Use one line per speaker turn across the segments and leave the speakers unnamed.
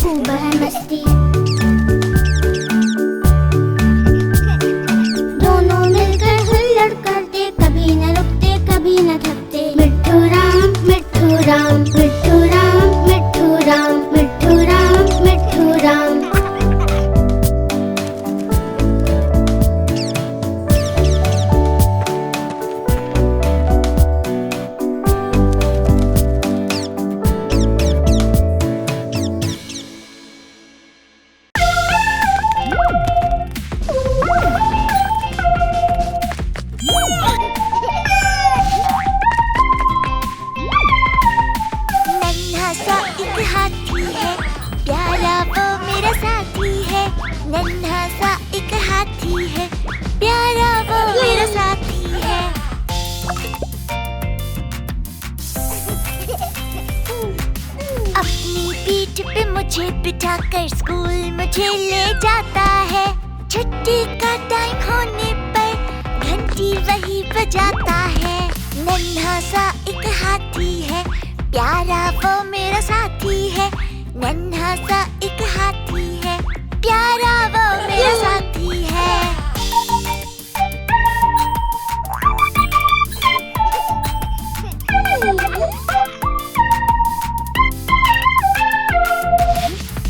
खूब है मस्ती। दोनों मिलकर हुल्लड़ करते, कभी न रुकते कभी न थकते। मिट्ठू राम मिट्ठू राम, मिट्ठू राम मिट्ठू राम, मिट्ठू राम मिट्ठू राम।
नन्हा सा एक हाथी है, प्यारा वो मेरा साथी है। नन्हा सा एक हाथी है, प्यारा वो मेरा साथी है। अपनी पीठ पे मुझे बिठाकर स्कूल मुझे ले जाता है। छुट्टी का टाइम होने पर घंटी वही बजाता है। नन्हा सा एक हाथी है, प्यारा वो मेरा साथी है। नन्हा सा एक हाथी है, प्यारा वो मेरा साथी है।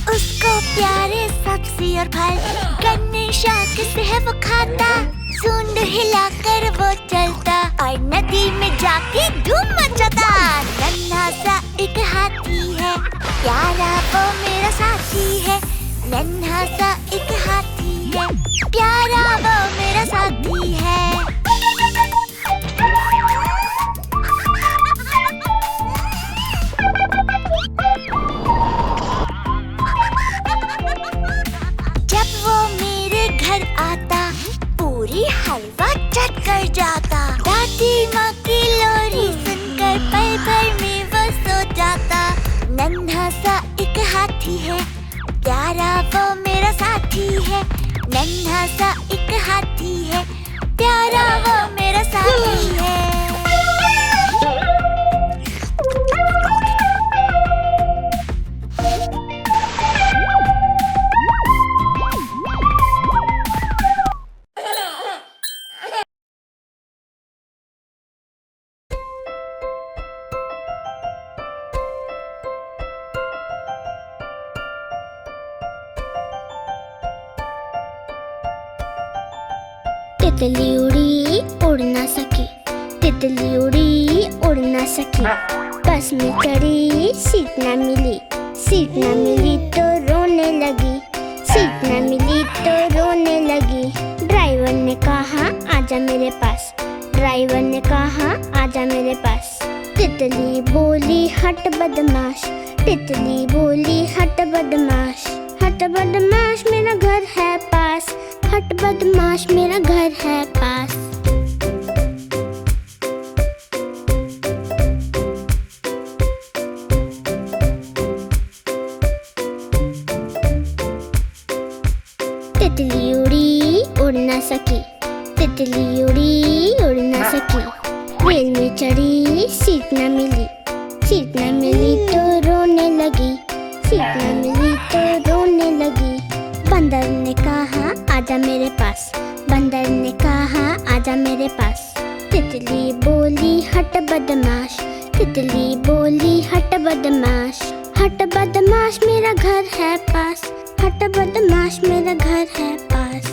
उसको प्यारे सब्जी और फल गन्ने शाक से है वो खाता। सूंड हिलाकर वो चलता और नदी में जाके धूम मचाता। नन्हा सा एक हाथी है, प्यारा वो मेरा साथी है। नन्हा सा एक हाथी है, प्यारा वो मेरा साथी है। जब वो मेरे घर आता, पूरी हलवा चट कर जाता। दादी माँ की लोरी सुनकर पल भर में वो सो जाता। नन्हा सा एक हाथी है, प्यारा वो मेरा साथी है। नन्हा सा एक हाथी है, प्यारा वो मेरा साथी है।
तितली उड़ी उड़ ना सकी, तितली उड़ी उड़ ना सकी। बस में चढ़ी सीट ना मिली, सीट ना मिली तो रोने लगी, सीट ना मिली तो रोने लगी। ड्राइवर ने कहा आजा मेरे पास, ड्राइवर ने कहा आजा मेरे पास। तितली बोली हट बदमाश, तितली बोली हट बदमाश। हट बदमाश मेरा घर है पास, हट बदमाश मेरा घर है पास। तितली उड़ी उड़ ना सकी, तितली उड़ी उड़ ना सकी। रेल में चढ़ी सीट ना मिली, सीट ना मिली तो रोने लगी, सीट ना मिली तो रोने लगी। बंदर ने कहा आजा मेरे पास, बंदर ने कहा आजा मेरे पास। तितली बोली हट बदमाश, तितली बोली हट बदमाश। हट बदमाश मेरा घर है पास, हट बदमाश मेरा घर है पास।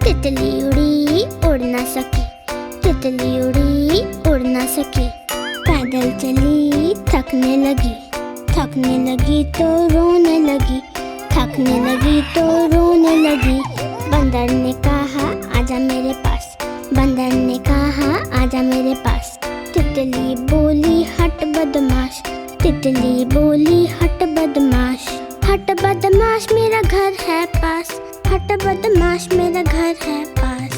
तितली उड़ी उड़ ना सकी, तितली उड़ी उड़ ना सकी। पैदल चली थकने लगी, थकने लगी तो रोने लगी, थकने लगी तो रोने लगी। बंदर ने कहा आजा मेरे पास, बंदर ने कहा आजा मेरे पास। तितली बोली हट बदमाश, तितली बोली हट बदमाश। हट बदमाश मेरा घर है पास, हट बदमाश मेरा घर है पास।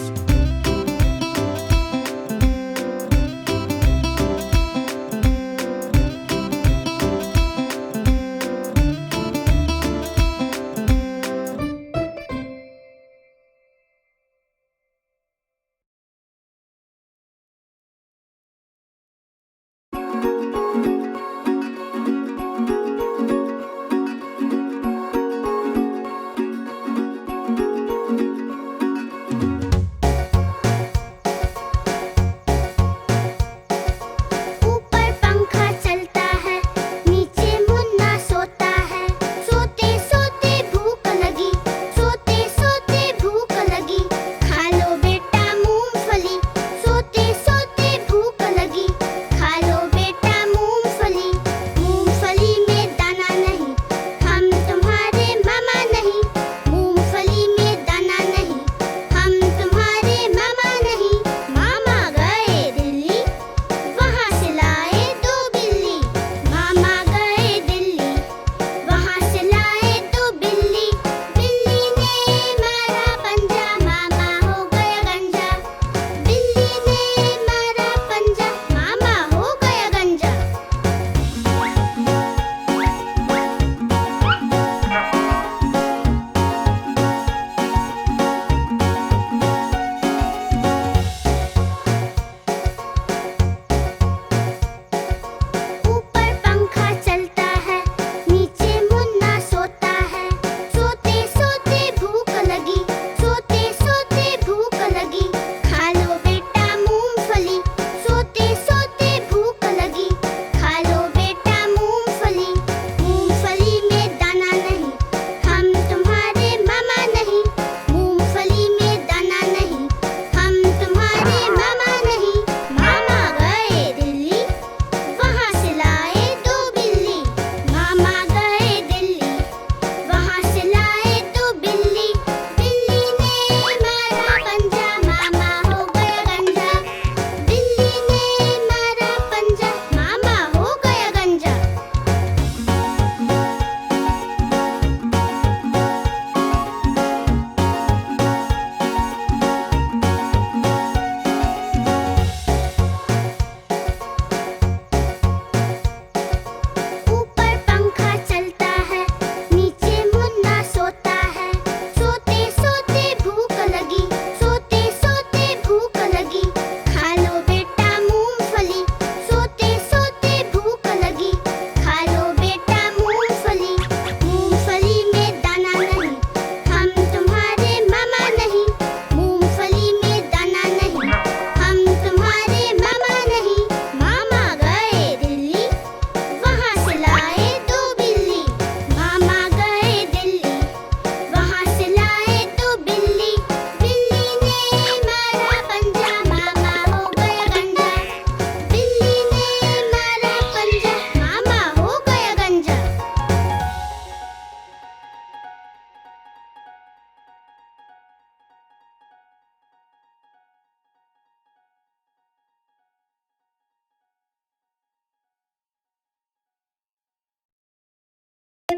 शेर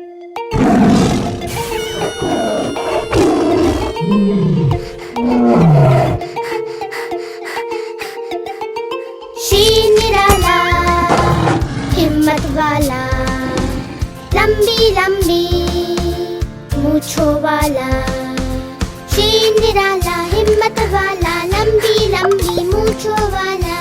निराला हिम्मत वाला, लंबी लंबी मूंछों वाला। शेर निराला हिम्मत वाला, लंबी लंबी मूंछों वाला।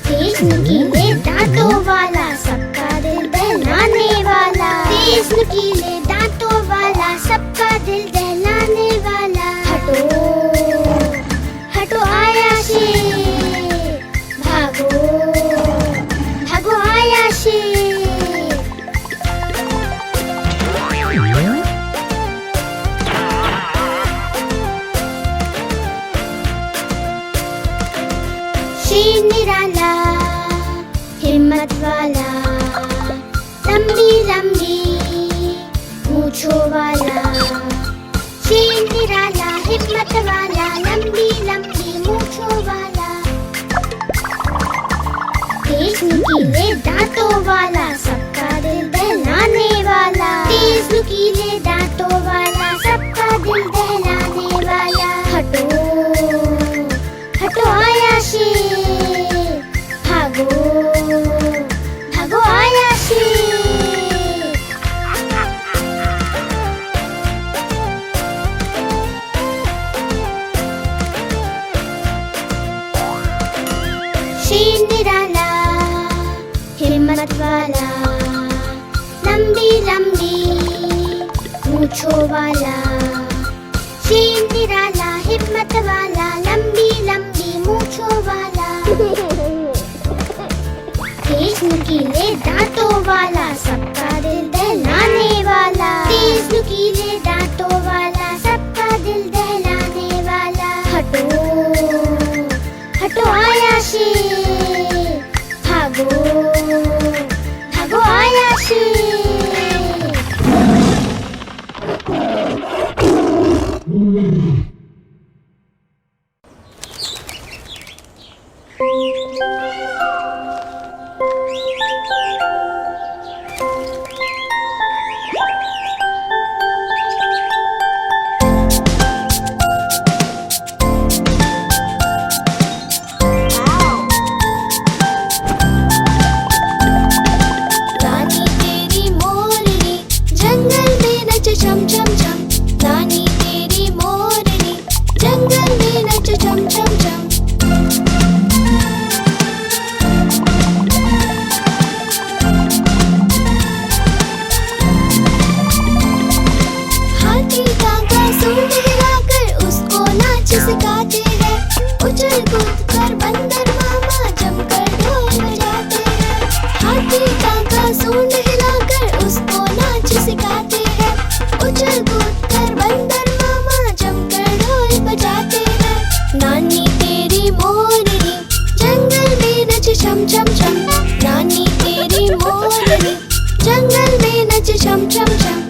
तेज नुकीले दांतों वाला, सबका दिल दहलाने वाला। तेज नुकीले दांतों वाला, सबका दिल दहलाने वाला। हटो हटो आया शेर, भागो भागो आया शेर। शेर निराला हिम्मत वाला, लंबी लंबी मूंछों वाला। शेर निराला हिम्मत वाला, लंबी लंबी मूंछों वाला। तेज नुकीले दांतों वाला, सबका दिल दहलाने वाला। तेज नुकीले दांतों वाला, सबका दिल दहलाने वाला। हटो हटो आया शेर, भागो भागो आया शेर। शेर निराला हिम्मत वाला, लंबी लंबी मूंछों वाला। शेर निराला हिम्मत वाला, लंबी लंबी मूंछों वाला। तेज नुकीले दांतों वाला, सबका दिल दहलाने वाला। तेज नुकीले दांतों वाला, सबका दिल दहलाने वाला। हटो हटो आया शेर, भागो भागो आया शेर। रानी तेरी मोरनी जंगल में नच छम छम छम। रानी तेरी मोरनी जंगल में नच छम छम छम। हाथी काका सूंड हिलाकर उसको नाच सिखाते हैं। उछल कूद कर बंदर मामा जमकर ढोल बजाते हैं। हाथी काका सूंड हिलाकर उसको नाच सिखाते हैं। उछल कूद कर बंदर मामा जमकर ढोल बजाते हैं। नानी तेरी मोरनी जंगल में नच छम छम छम। नानी तेरी मोरनी जंगल में नच छम छम छम।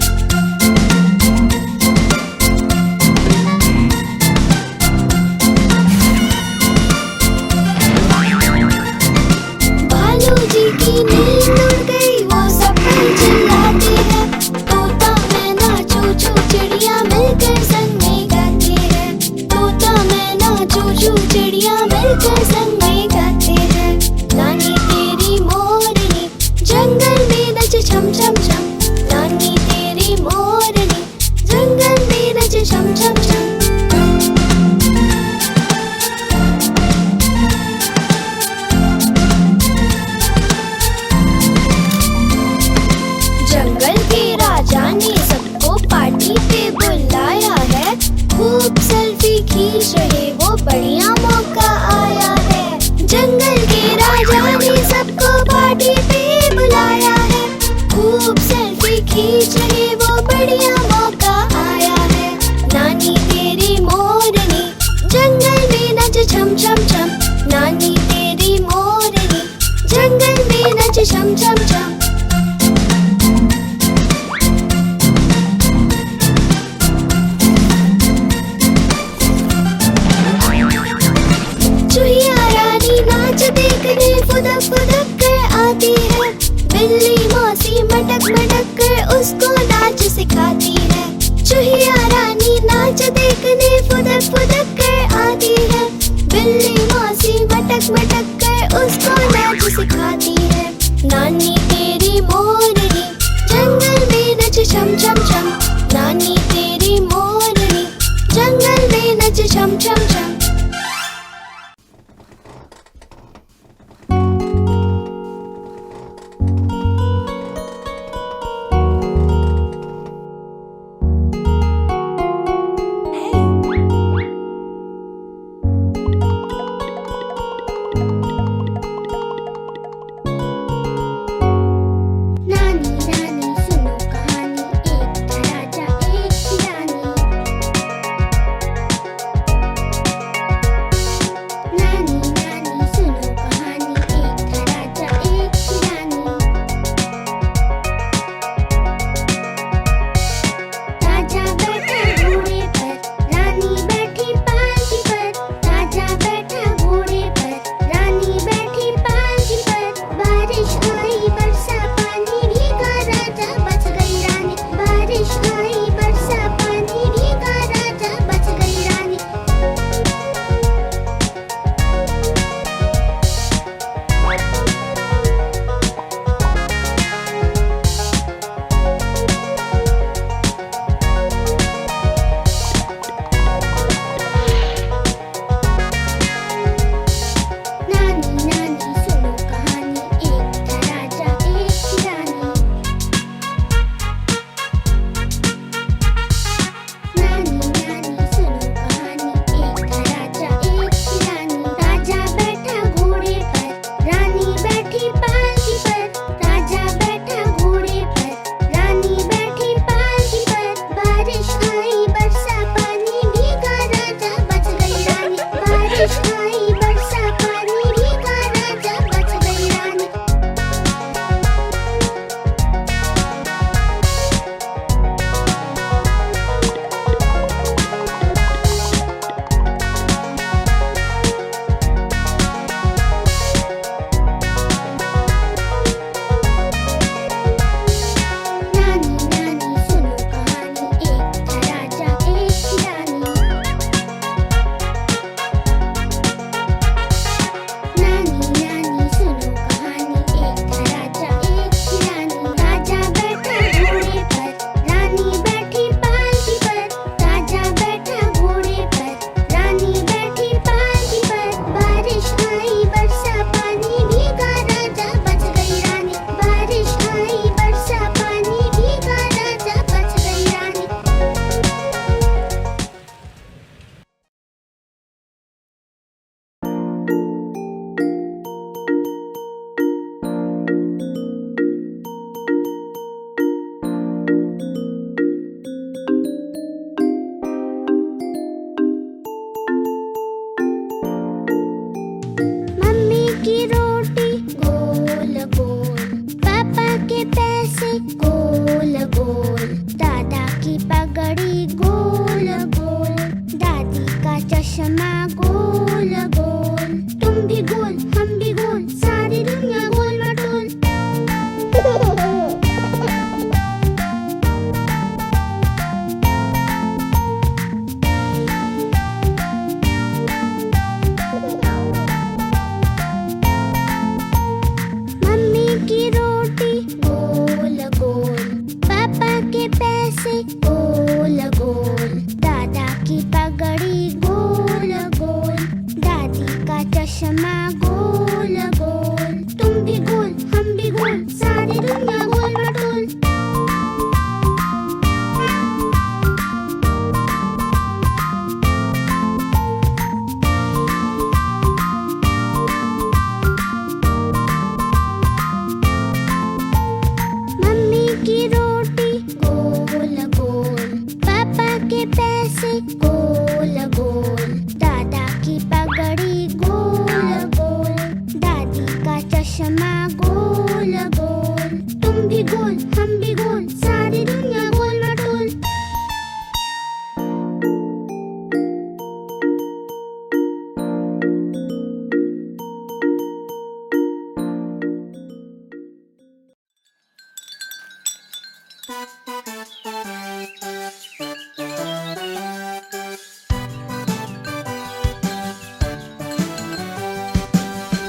भालू जी की नींद उड़ गई, वो सब मिल चिल्लाते हैं। तोता मैना चू चू चिड़िया मिलकर संग में गाते हैं। तोता मैना चू चू चिड़िया मिलकर संग में गाते हैं। नानी तेरी मोरनी जंगल में नच छम छम छम। नानी तेरी मोरनी जंगल में नच छम छम छम। जंगल के राजा ने सबको पार्टी पे बुलाया है। खूब सेल्फी खींच रहे, वो बढ़िया मौका आया है। जंगल के राजा ने सबको पार्टी पे बुलाया है। खूब सेल्फी खींच रहे, वो बढ़िया मौका आया है। नानी तेरी मोरनी जंगल में नच छम छम छम। नानी तेरी मोरनी जंगल में नच छम छम छम।
मटक कर उसको नाच सिखाती है। चूहिया रानी नाच देखने फुदक फुदक कर आती है। बिल्ली मौसी मटक मटक कर उसको नाच सिखाती है। नानी तेरी मोरनी जंगल में नच छम छम छम। नानी तेरी मोरनी जंगल में नच छम छम छम।
गोल गोल, दादा की पगड़ी गोल गोल, दादी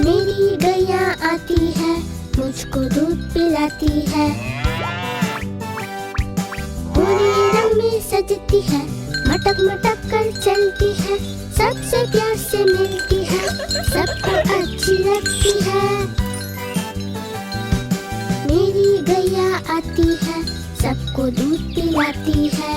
मेरी गैया आती है, मुझको दूध पिलाती है। पूरे रंग में सजती है, मटक मटक कर चलती है, सबसे प्यार से मिलती है, सबको अच्छी लगती है। मेरी गैया आती है, सबको दूध पिलाती है।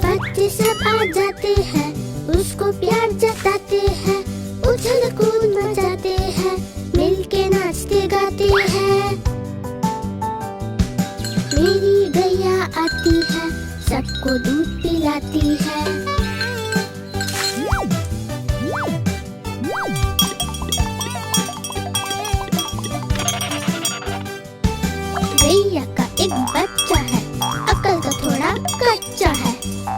बच्चे सब आ जाते हैं, उसको प्यार जताते हैं, उछल कूद मचाते हैं, मिलके नाचते गाते हैं। मेरी गैया आती है, सबको दूध पिलाती है। गैया का एक बच्चा है, अकल तो थोड़ा कच्चा है,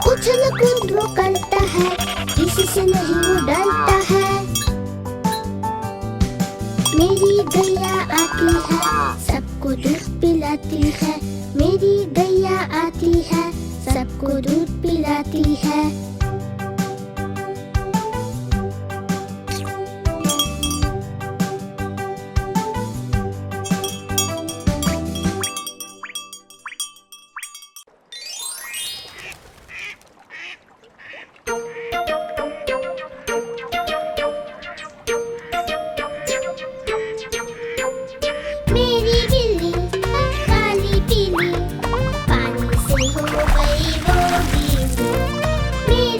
उछल कूद वो करता है, किसी से नहीं वो डरता है। मेरी गैया आती है, सबको दूध पिलाती है। मेरी गैया आती है, सबको दूध पिलाती है। मेरी बिल्ली काली पीली, पानी से हो गई वो गीली।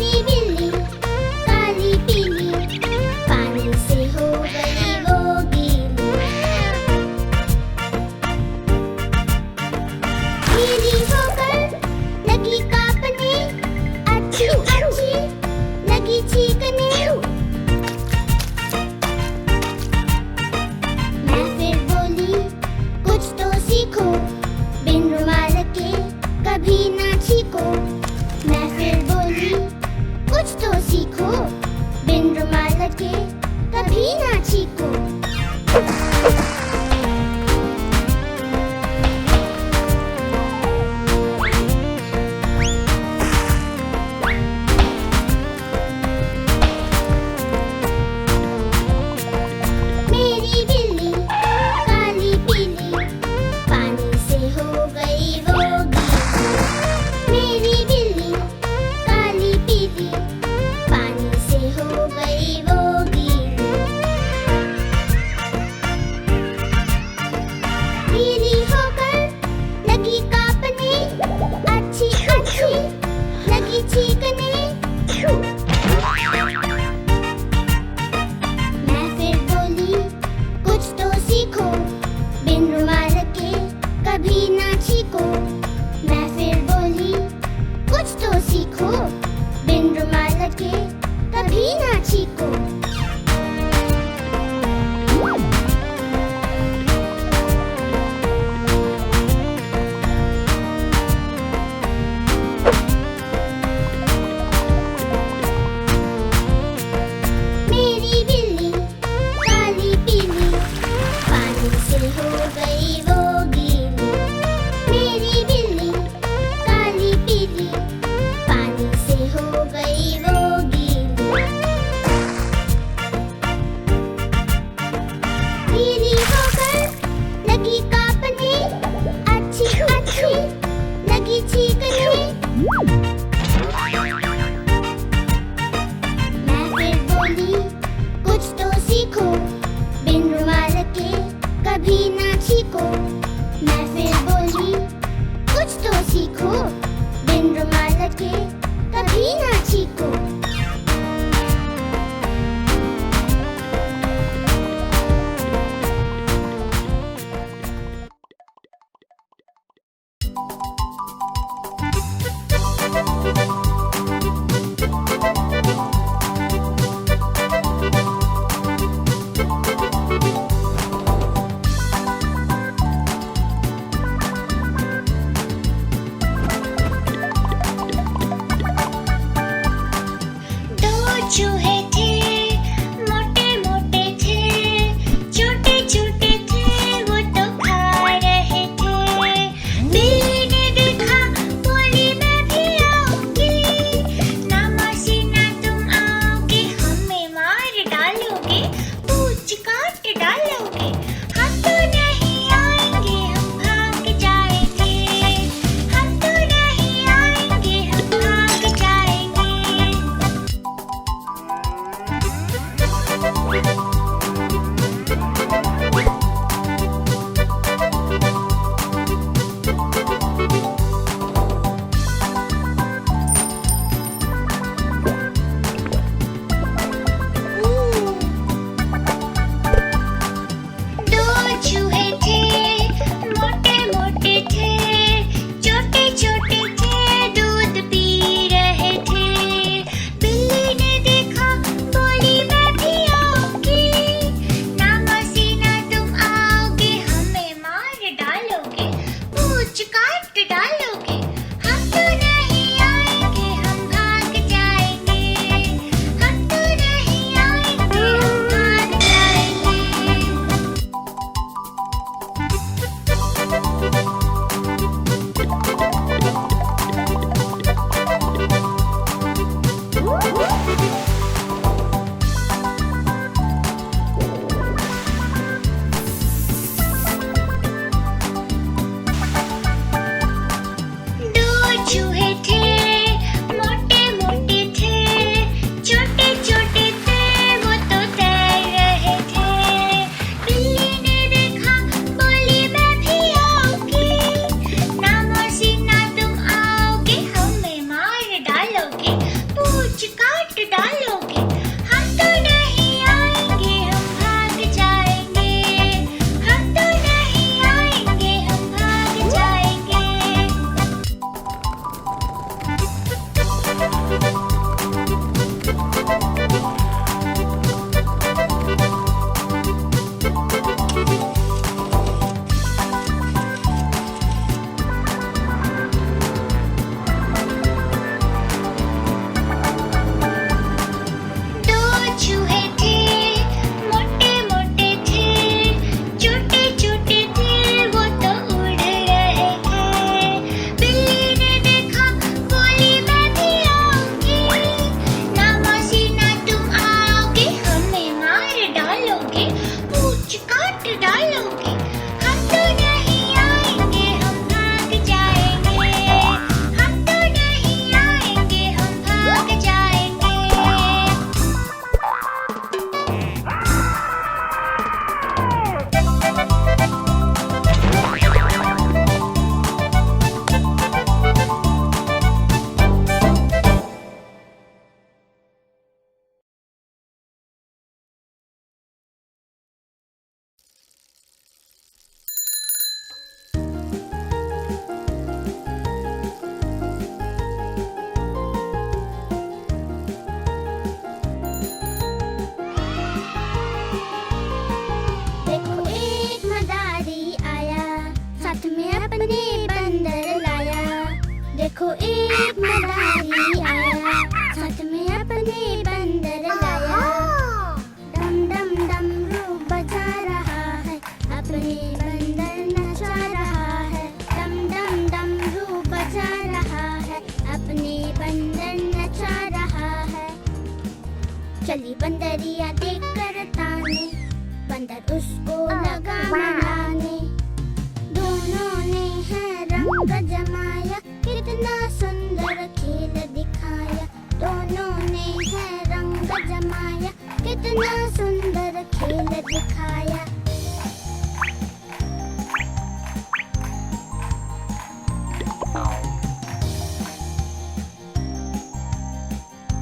दिखाया।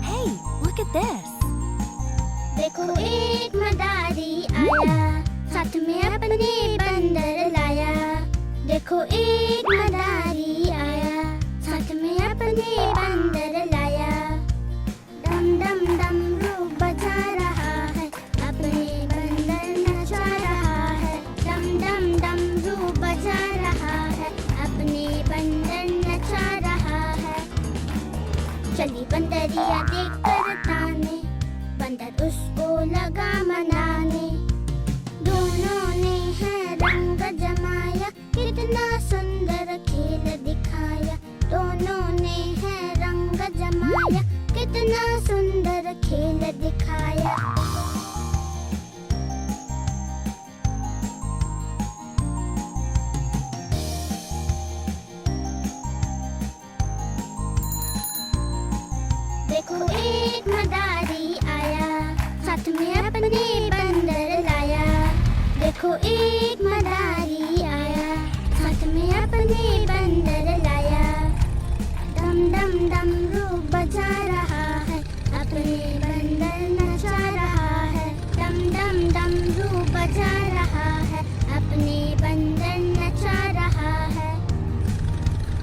Hey, look at this.
देखो एक मदारी आया, साथ में अपने बंदर लाया। देखो एक मदारी आया, साथ में अपने बंदर लाया। डम डम डमरू बजा रहा है, अपने बंदर नचा रहा है। डम डम डमरू बजा रहा है, अपने बंदर नचा रहा है। चली बंदरिया देखकर ताने, बंदर उसको लगा मनाने। दोनों ने है रंग जमाया, कितना सुंदर खेल दिखाया। दोनों ने है रंग जमाया, कितना सुंदर खेल दिखाया। देखो एक मदारी आया, साथ में अपने बंदर लाया। देखो एक मदारी आया, साथ में अपने बंदर लाया। डम डम डमरू बजा रहा है, अपने बंदर नचा रहा है। डम डम डमरू बजा रहा है, अपने बंदर नचा रहा है।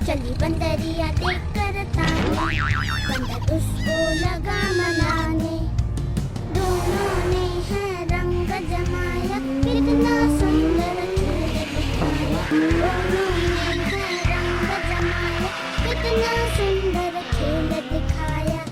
चली बंदरिया देखकर ताने, बंदर उसको लगा मनाने। दोनों ने है रंग जमाया, कितना सुंदर खेल दिखाया। दोनों ने है रंग जमाया, कितना सुंदर खेल दिखाया।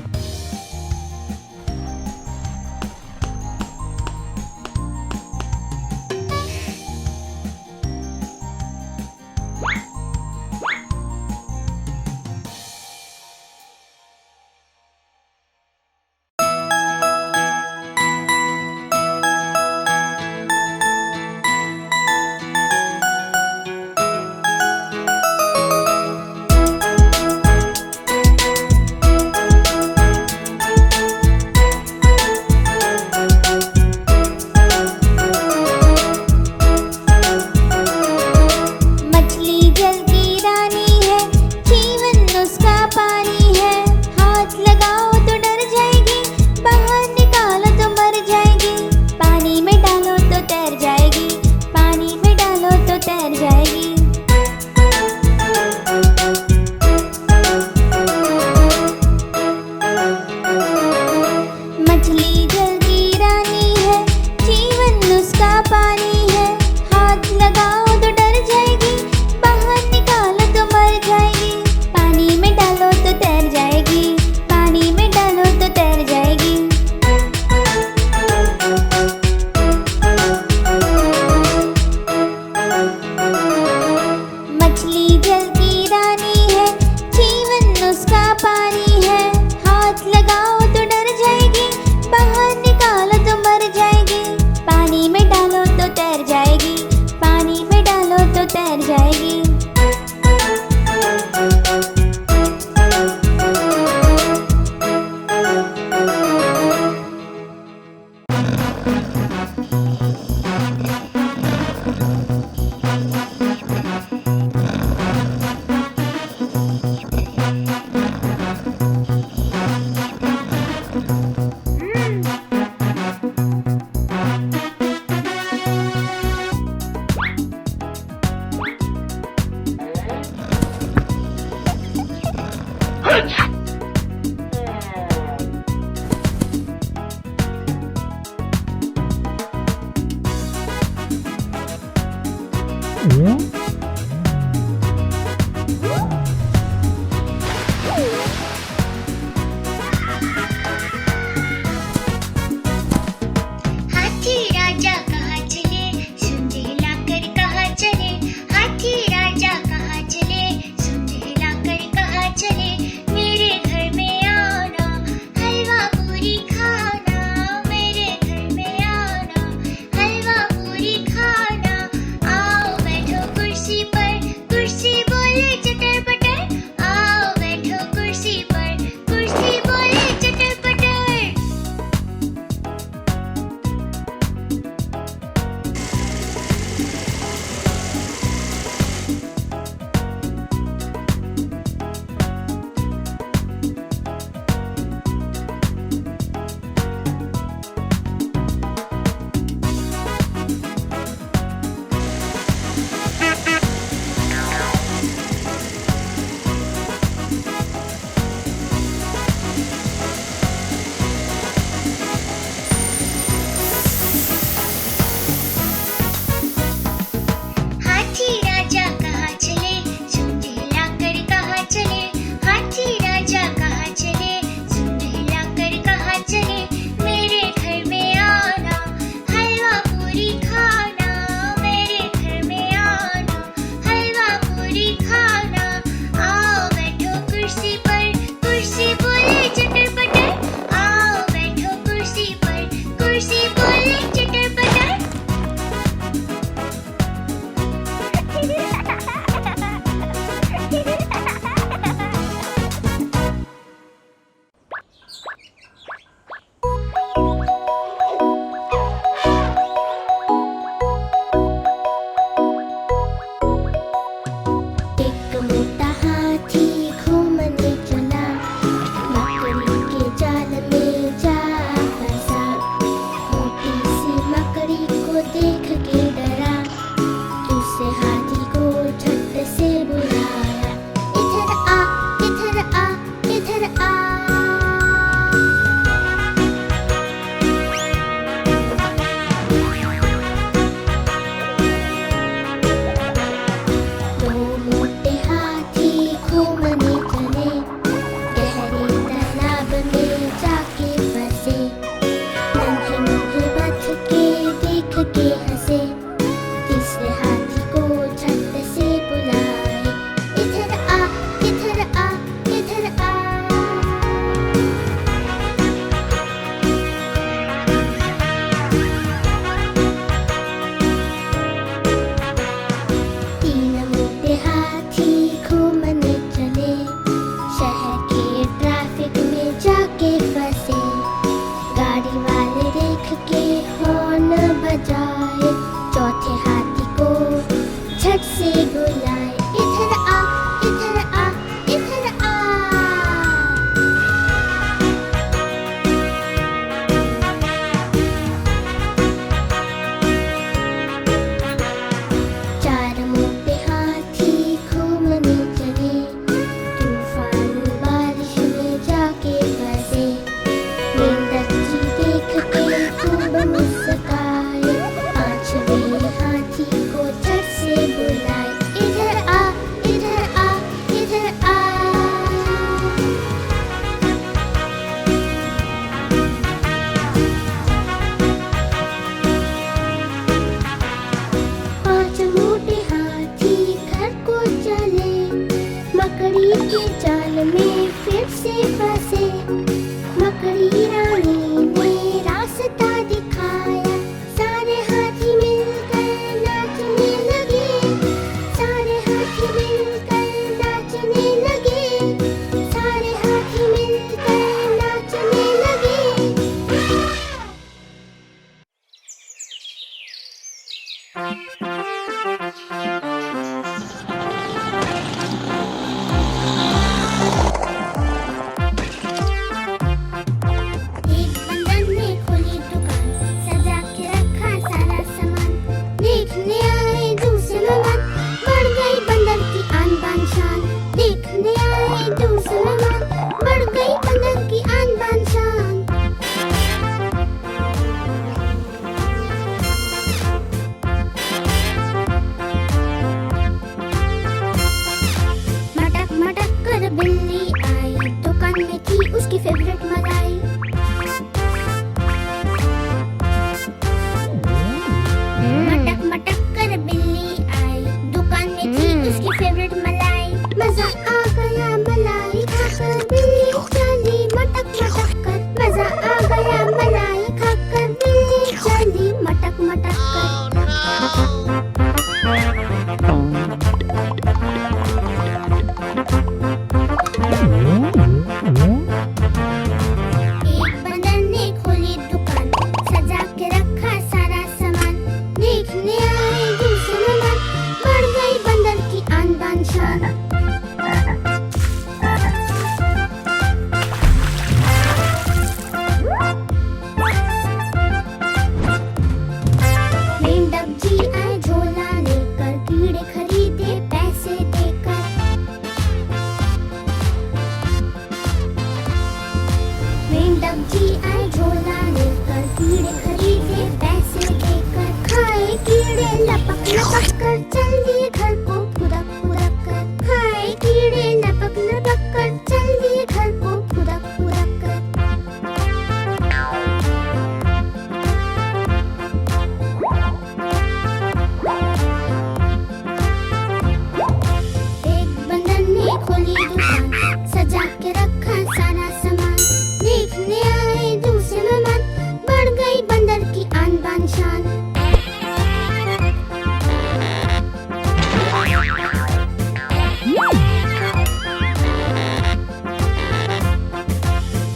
हाथी राजा कहाँ चले, सुन हिलाकर कहाँ चले। हाथी राजा कहाँ चले, सुन हिलाकर कहाँ चले। मेरे
में फिर से फंसे। मकड़ी रानी ने रास्ता दिखाया, सारे हाथी मिलकर नाचने लगे। सारे हाथी मिलकर नाचने लगे। सारे हाथी मिलकर नाचने लगे। एक बंदर ने खोली दुकान, सजा के रखा सारा सामान। देखने आए दूसरे मेहमान, बढ़ गई बंदर की आन बान शान। देखने आए दूसरे मेहमान, बढ़ गई बंदर की आन बान शान। मटक मटक कर बिल्ली आई, दुकान में थी उसकी फेवरेट मलाई। मटक मटक कर बिल्ली आई, दुकान में थी उसकी फेवरेट मलाई। मजा आ गया मलाई खाकर, बिल्ली चली मटक मटक कर। मजा आ गया मलाई खाकर, बिल्ली चली मटक मटक कर। एक बंदर ने खोली दुकान, सजा के रखा सारा सामान। देखने आए दूसरे मेहमान, बढ़ गई बंदर की आन बान शान। मेंढक जी आए झोला लेकर, कीड़े खरीदे पैसे देकर। मेंढक जी आए झोला लेकर, कीड़े खरीदे पैसे देकर। खाए कीड़े लपक लपक कर, चल दिए घर को फुदक फुदक कर। खाए कीड़े लपक लपक कर, चल दिए घर को फुदक फुदक कर। एक बंदर ने खोली दुकान, सजा के रखा सारा सामान। देखने आए दूसरे मेहमान, बढ़ गई बंदर की आन बान शान।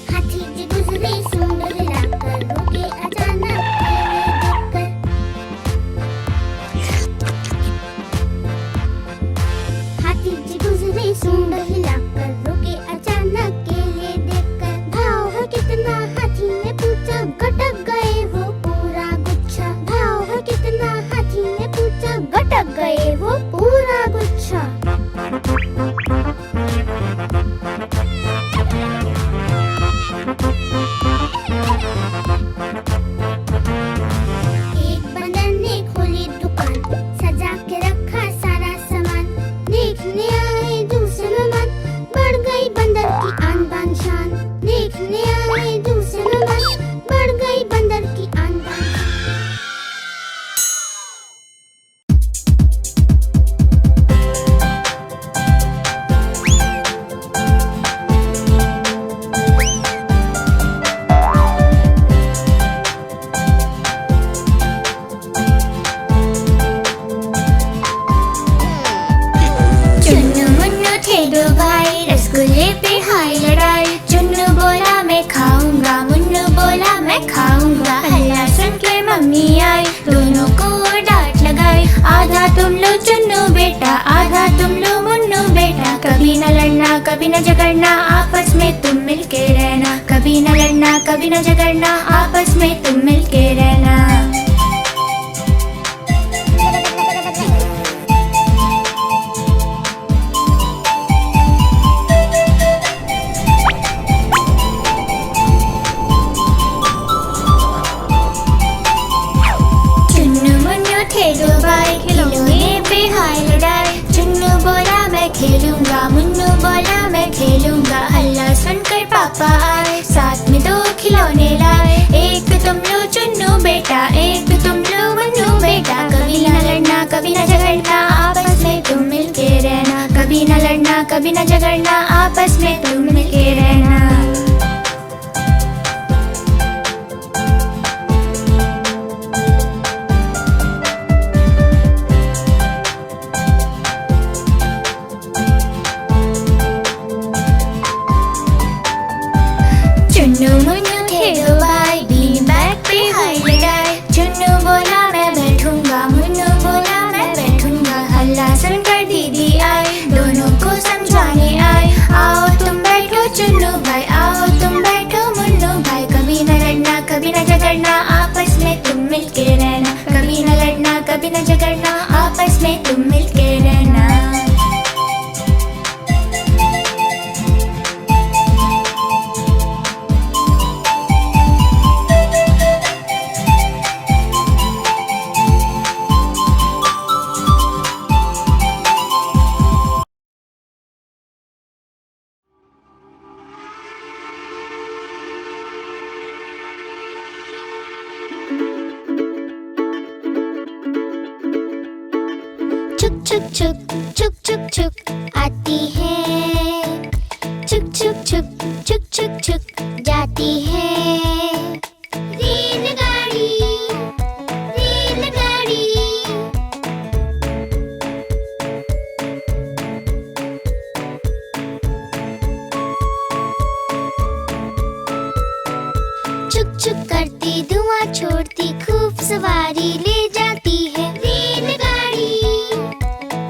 हाथी जी गुजरे सूंड हिलाकर, रुके अचानक केले देखकर। हाथी जी गुजरे सूंड हिलाकर, रुके अचानक केले देखकर। भाव है कितना हाथी ने पूछा, गटक गए वो पूरा गुच्छा। भाव है कितना हाथी ने पूछा, गटक गए वो पूरा गुच्छा। एक बंदर ने खोली दुकान, सजा के रखा सारा सामान। देखने आए दूसरे मेहमान, बढ़ गई बंदर की आन बान शान। देखने आए दूसरे मेहमान, बढ़ गई बंदर की आन बान शान। चुन्नू मुन्नू थे दो भाई, रसगुल्ले पे हाय लड़ाई। चुन्नू बोला मैं खाऊंगा, मुन्नू बोला मैं खाऊंगा। हल्ला सुन के मम्मी आई, दोनों को डांट लगाई। आधा तुम लो चुन्नू बेटा, आधा तुम लो मुन्नू बेटा। कभी न लड़ना कभी न झगड़ना, आपस में तुम मिलके रहना। कभी न लड़ना कभी न झगड़ना, आपस में तुम मिलके रहना। खेलूंगा, मुन्नू बोला मैं खेलूंगा। हल्ला सुनकर पापा आए, साथ में दो खिलौने लाए। एक तुम लो चुन्नू बेटा, एक तुम लो मुन्नू बेटा। कभी न लड़ना कभी न झगड़ना, आपस में तुम मिलके रहना। कभी न लड़ना कभी न झगड़ना, आप
आपस में तुम मिलके रहना। चुन्नू मुन्नू थे दो भाई, बीन बैग पे हुई लड़ाई। चुन्नू बोला मैं बैठूंगा, मुन्नू बोला मैं बैठूंगा। हल्ला सुनकर दीदी आई, दोनों को समझाने आई। आओ तुम बैठो चुन्नू भाई, आओ तुम बैठो मुन्नू भाई। कभी न लड़ना कभी न झगड़ना, आपस में तुम मिलके रहना। कभी न लड़ना कभी न झगड़ना, आपस में तुम मिलके रहना।
छुक छुक छुक छुक छुक छुक आती है, छुक छुक छुक छुक छुक छुक जाती है। रेलगाड़ी रेलगाड़ी, छुक छुक करती धुआं छोड़ती, खूब सवारी ले जाती है। रेलगाड़ी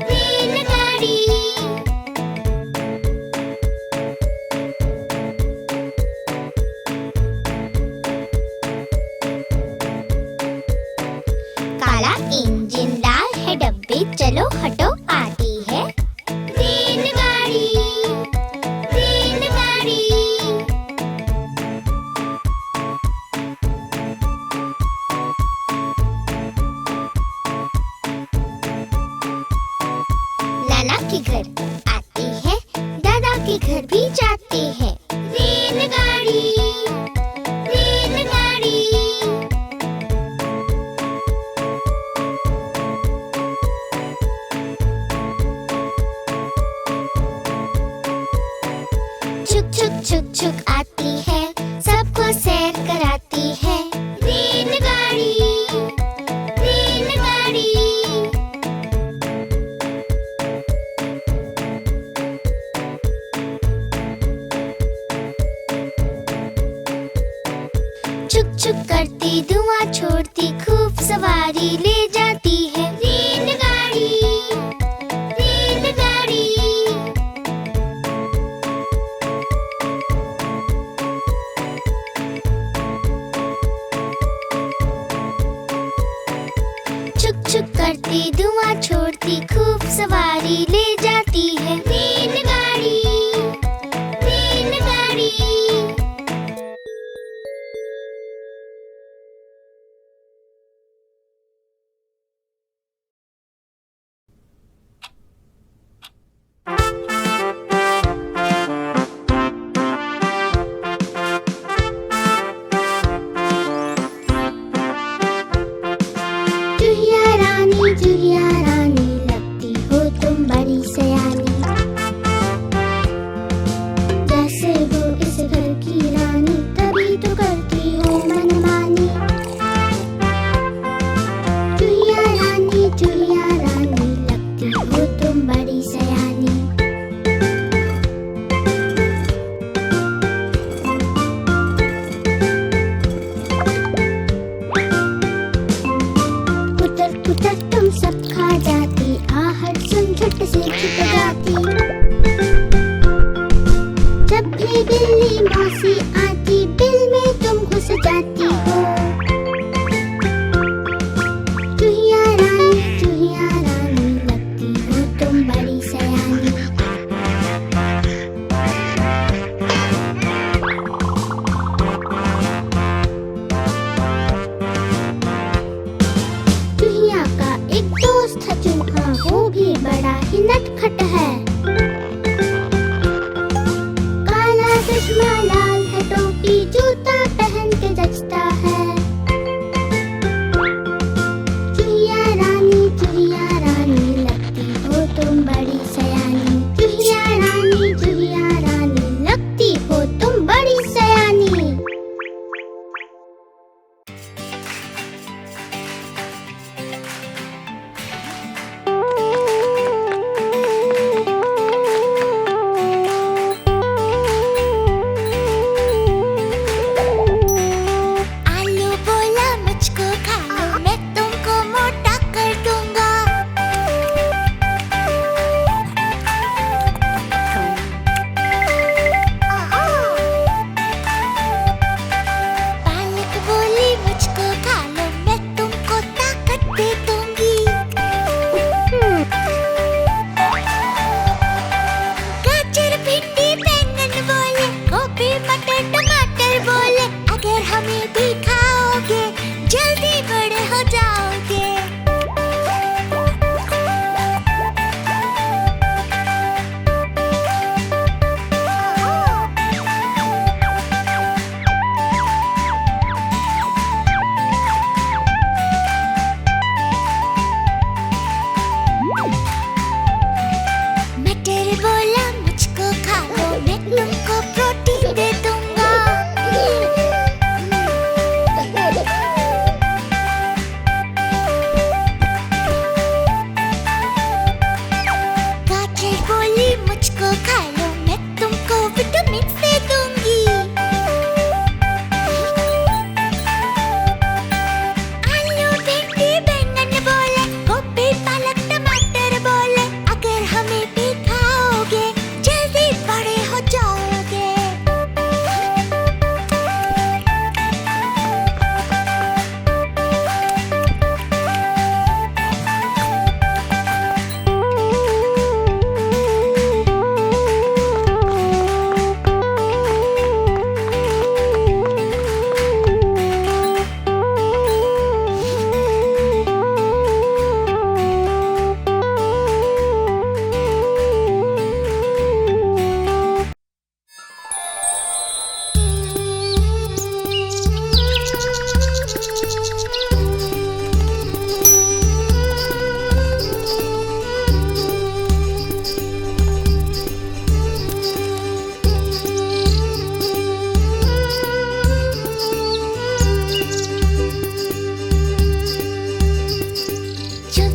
रेलगाड़ी, काला इंजन लाल है डब्बे, चलो हटो आती है। रेलगाड़ी रेलगाड़ी, नाना के घर आती है, दादा के घर भी जाती है। रेलगाड़ी रेलगाड़ी, छुक छुक छुक छुक आती है, सबको सैर कराती है। रेलगाड़ी रेलगाड़ी, छुक छुक करती धुआं छोड़ती, खूब सवारी ले जाती है। रेलगाड़ी रेलगाड़ी, छुक छुक करती धुआं छोड़ती, खूब सवारी ले जाती है। रेलगाड़ी रेलगाड़ी, जुहिया रानी लगती हो तुम बड़ी सयानी, जैसे हो इस घर की रानी, तभी तो करती हो मनमानी। जुहिया रानी लगती हो तुम बड़ी सयानी। उतर तुम सब खा जाती, आहट सुन झट से छुप जाती। जब भी बिल्ली मौसी आती, बिल में तुम घुस जाती हो। जुहिया रानी लगती हो तुम बड़ी सयानी। जुहिया का एक दोस्त है चूहा, वो भी बड़ा ही नटखट है। काला चश्मा लाल है टोपी, जूता पहन के जचता है। जुहिया रानी लगती हो तुम बड़ी सयानी। जुहिया रानी
काकर बोला मुझको खा लो, मैं तुमको प्रोटीन दे दूंगा। काकर बोली मुझको खा लो, मैं तुमको विटामिन दे दूंगी। आलू भिंडी बैंगन बोले, गोभी पालक टमाटर बोले, अगर हमें भी खाओगे जल्दी बड़े हो जाओगे।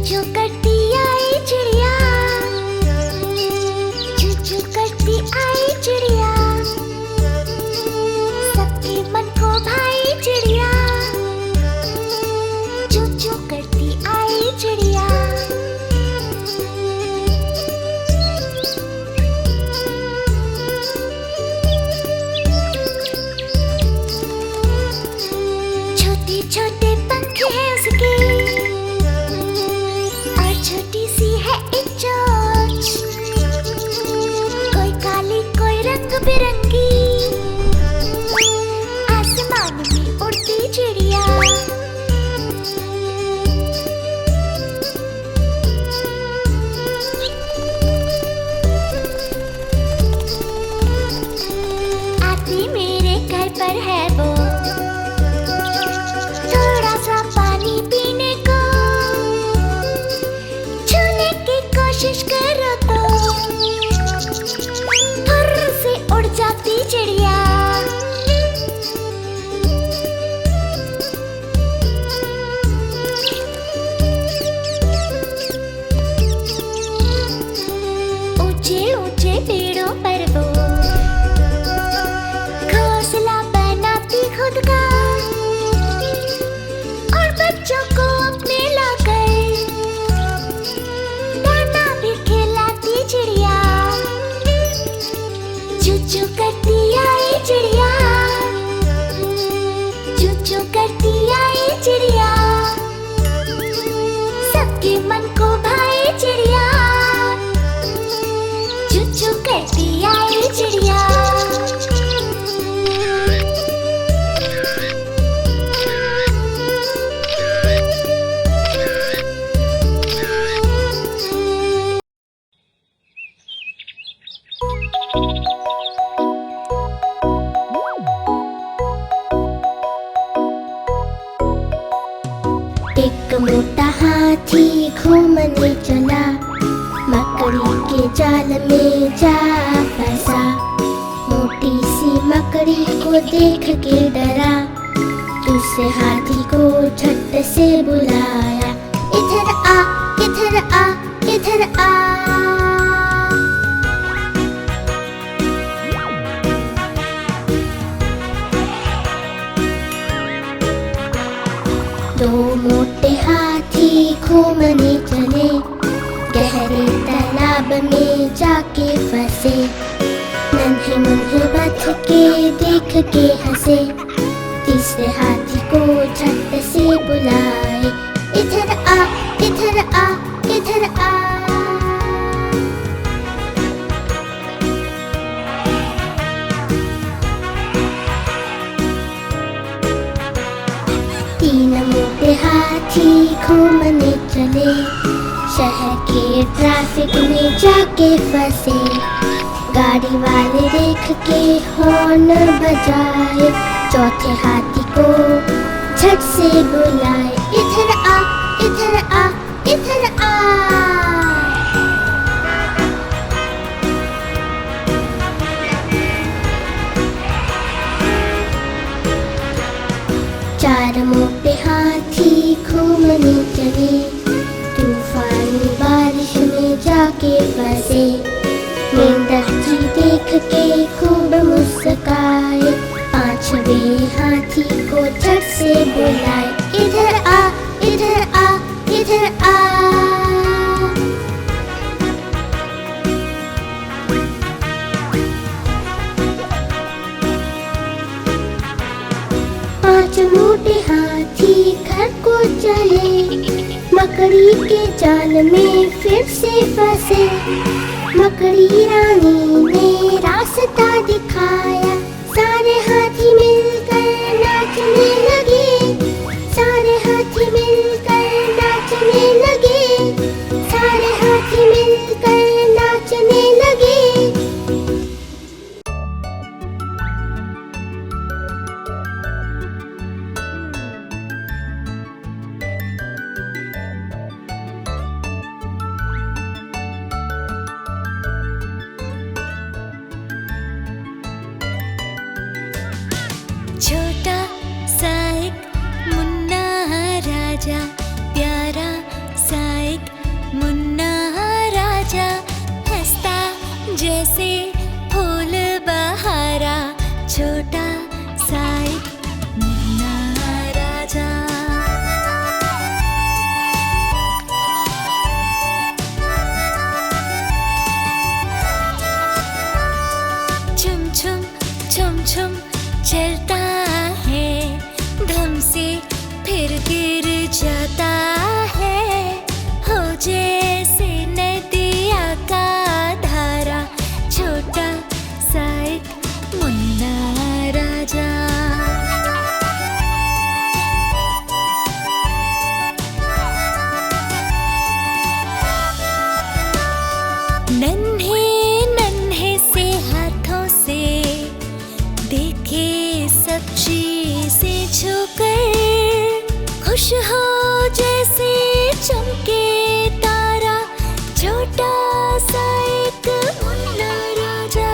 चू करती आई चिड़िया, चू करती आई चिड़िया, सबके मन को भाई चिड़िया। चू करती आई चिड़िया। छोटे छोटे पंख हैं उसके, छोटी सी है एक चोंच, कोई काली कोई रंग बिरंगी, आसमान में उड़ती चिड़िया। आती मेरे घर पर है वो, थोड़ा सा पानी पीने को, कोशिश करो तो फुर्र से उड़ जाती चिड़िया। ऊंचे ऊंचे पेड़ों पर वो घोंसला बनाती खुद का, और बच्चों को अपने लाकर चिड़िया। चू करती आई चिड़िया, चू करती आई चिड़िया, सबके मन को भाई चिड़िया। चू करती आई चिड़िया।
एक मोटा हाथी घूमने चला, मकड़ी के जाल में जा फंसा। मोटी सी मकड़ी को देख के डरा, दूसरे हाथी को झट से बुलाया, इधर आ इधर आ इधर आ। दो मोटे हाथी घूमने चले, गहरे तालाब में जाके फंसे। नन्हे मुन्हे बच के देख के हंसे, तीसरे हाथी को झट से बुलाए, इधर आ इधर आ इधर आ। तीन मोटे हाथी घूमने चले, शहर के ट्रैफिक में जाके फंसे। गाड़ी वाले देख के हॉर्न बजाए, चौथे हाथी को झट से बुलाए, इधर आ इधर आ इधर आ। 4 मोटे हाथी घूमने चले, तूफानी बारिश में जाके फंसे। मेंढक जी देख के खूब मुस्काए, 5वें हाथी को झट से बुलाए, इधर आ, इधर आ, इधर आ। 5 मोटे हाथी घर को चले, मकड़ी के जाल में फिर से फंसे। मकड़ी रानी ने रास्ता दिखाया, सारे हाथी मिलकर नाचने लगे। सारे हाथी मिलकर नाचने लगे, सारे हाथी मिलकर नाचने लगे।
छोटा सा एक मुन्ना राजा, प्यारा सा एक मुन्ना राजा, हंसता जैसे फूल बहारा। छोटा सा एक मुन्ना राजा। छुम छुम छुम छुम चलता है, धम से फिर गिर जाता है, हो जैसे नदिया का धारा। छोटा सा एक मुन्ना राजा। नन्हे नन्हे से हाथों से देखे सब चीजें छूकर, खुश हो जैसे चमके तारा। छोटा सा एक मुन्ना राजा।